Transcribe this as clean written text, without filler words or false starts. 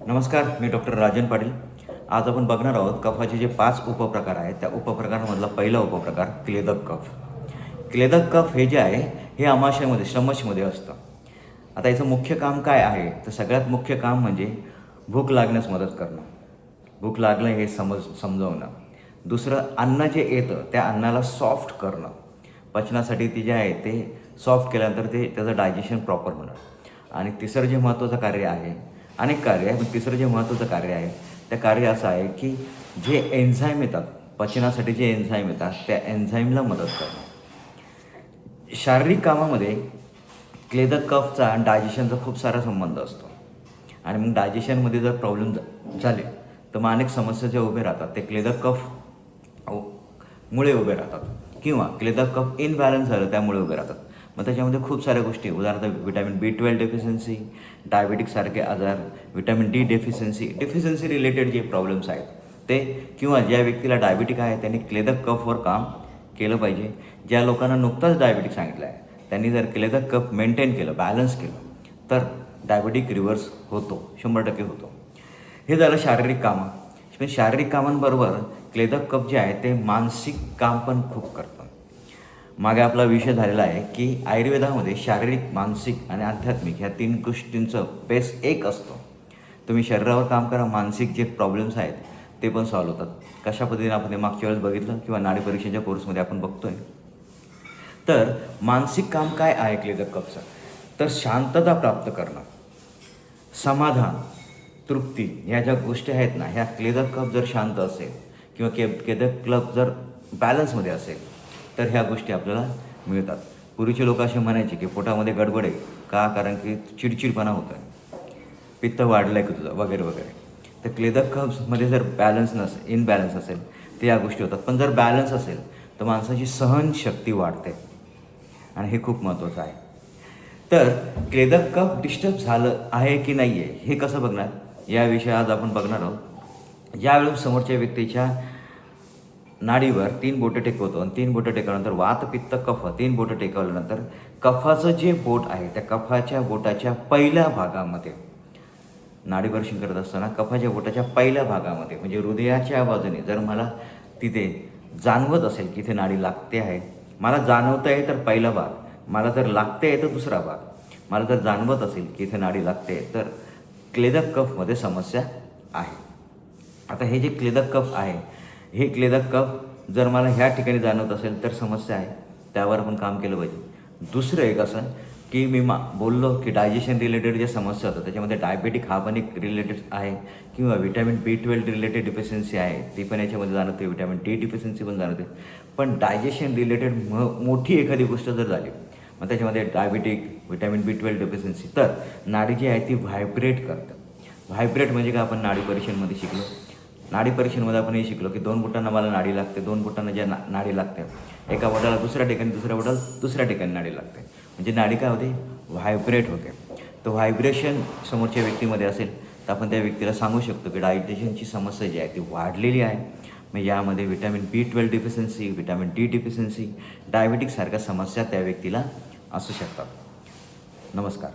नमस्कार, मी डॉक्टर राजन पाटील. आज आपण बघणार आहोत कफाचे जे 5 उपप्रकार आहेत, त्या उपप्रकारामधला पहिला उपप्रकार क्लेदक कफ. क्लेदक कफ हे जे आहे, हे आमाशयामध्ये, श्रमशमध्ये असतं. आता याचं मुख्य काम काय आहे? तर सगळ्यात मुख्य काम म्हणजे भूक लागण्यास मदत करणं. भूक लागणं हे समजवणं. दुसरं, अन्न जे येतं, त्या अन्नाला सॉफ्ट करणं. पचनासाठी ते जे आहे, ते सॉफ्ट केल्यानंतर त्याचं डायजेशन प्रॉपर होणं. आणि तिसरं जे महत्त्वाचं कार्य आहे, अनेक कार्य आहे, पण तिसरं जे महत्त्वाचं कार्य आहे, त्या कार्य असं आहे की जे एन्झाईम येतात, पचनासाठी जे एन्झाईम येतात, त्या एन्झाईमला मदत करणं. शारीरिक कामामध्ये क्लेदक कफचा आणि डायजेशनचा खूप सारा संबंध असतो. आणि मग डायजेशनमध्ये जर प्रॉब्लेम झाले तर मग अनेक समस्या ज्या उभे राहतात ते क्लेदक कफ मुळे उभे राहतात, किंवा क्लेदक कफ इनबॅलन्स झालं त्यामुळे उभे राहतात. मग त्याच्यामध्ये खूप साऱ्या गोष्टी, उदाहरणार्थ विटॅमिन B12 डेफिशियन्सी, डायबेटिकसारखे आजार, विटॅमिन D डेफिशियन्सी रिलेटेड जे प्रॉब्लेम्स आहेत ते, किंवा ज्या व्यक्तीला डायबिटिक आहे त्यांनी क्लेदक कफवर काम केलं पाहिजे. ज्या लोकांना नुकताच डायबिटिक सांगितलं आहे त्यांनी जर क्लेदक कफ मेंटेन केलं, बॅलन्स केलं, तर डायबिटिक रिव्हर्स होतो, 100% होतो. हे झालं शारीरिक कामं. पण शारीरिक कामांबरोबर क्लेदक कफ जे आहे ते मानसिक काम पण खूप करतं. मागे आपला विषय झालेला आहे की आयुर्वेदामध्ये शारीरिक, मानसिक आणि आध्यात्मिक ह्या 3 गोष्टींचं बेस एक असतो. तुम्ही शरीरावर काम करा, मानसिक जे प्रॉब्लेम्स आहेत ते पण सॉल्व्ह होतात. कशा पद्धतीने आपण ते मागच्या वेळेस बघितलं, किंवा नाडी परीक्षेच्या कोर्समध्ये आपण बघतोय. तर मानसिक काम काय आहे क्लेदक कफचं? तर शांतता प्राप्त करणं, समाधान, तृप्ती, ह्या ज्या गोष्टी आहेत ना, ह्या क्लेदक कफ जर शांत असेल किंवा क्लेदक कफ जर बॅलन्समध्ये असेल तर ह्या गोष्टी आपल्याला मिळतात. पूर्वीचे लोक असे म्हणायचे की पोटामध्ये गडबड आहे का, कारण की चिडचिडपणा होतो आहे, पित्त वाढलं आहे की तुझं, वगैरे वगैरे. तर क्लेदक कफमध्ये जर बॅलन्स इनबॅलन्स असेल तर या गोष्टी होतात. पण जर बॅलन्स असेल तर माणसाची सहनशक्ती वाढते, आणि हे खूप महत्त्वाचं आहे. तर क्लेदक कफ डिस्टर्ब झालं आहे की नाही आहे हे कसं बघणार, याविषयी आज आपण बघणार आहोत. ज्यावेळेस समोरच्या व्यक्तीच्या नाडीवर 3 बोटं टेकवतो, आणि 3 बोटं टेकवल्यानंतर वात, पित्त, कफ 3 बोटं टेकवल्यानंतर कफाचं जे बोट आहे त्या कफाच्या बोटाच्या पहिल्या भागामध्ये, नाडी परीक्षण करत असताना कफाच्या बोटाच्या पहिल्या भागामध्ये, म्हणजे हृदयाच्या बाजूने, जर मला तिथे जाणवत असेल की इथे नाडी लागते आहे, मला जाणवतं आहे तर पहिला भाग, मला जर लागते आहे तर दुसरा भाग, मला जर जाणवत असेल की इथे नाडी लागते तर क्लेदक कफमध्ये समस्या आहे. आता हे जे क्लेदक कफ आहे, हे क्लेदक कफ जर मला ह्या ठिकाणी जाणवत असेल तर समस्या आहे, त्यावर आपण काम केलं पाहिजे. दुसरं एक असं की मी बोललो की डायजेशन रिलेटेड ज्या समस्या होतात त्याच्यामध्ये डायबेटिक हा पण एक रिलेटेड आहे, किंवा विटॅमिन B12 रिलेटेड डिफिशियन्सी आहे, ती पण याच्यामध्ये जाणवते, विटॅमिन D डिफिशियन्सी पण जाणवते. पण डायजेशन रिलेटेड मोठी एखादी गोष्ट जर झाली, मग त्याच्यामध्ये डायबिटिक, विटॅमिन B12 डिफिशियन्सी, तर नाडी जी आहे ती व्हायब्रेट करतं. व्हायब्रेट म्हणजे काय, आपण नाडी परीक्षेमध्ये शिकलो. नाडी परीक्षेमध्ये आपण हे शिकलो की 2 बोटांना मला नाडी लागते, 2 बोटांना ज्या नाडी लागते, एका बोटाला दुसऱ्या ठिकाणी, दुसऱ्या बोटाला दुसऱ्या ठिकाणी नाडी लागते, म्हणजे नाडी काय होते, व्हायब्रेट होते. तो व्हायब्रेशन समोरच्या व्यक्तीमध्ये असेल तर आपण त्या व्यक्तीला सांगू शकतो की डायजेशनची समस्या जी आहे ती वाढलेली आहे. मग यामध्ये vitamin B12 deficiency, vitamin D deficiency, डायबेटिकसारख्या समस्या त्या व्यक्तीला असू शकतात. नमस्कार.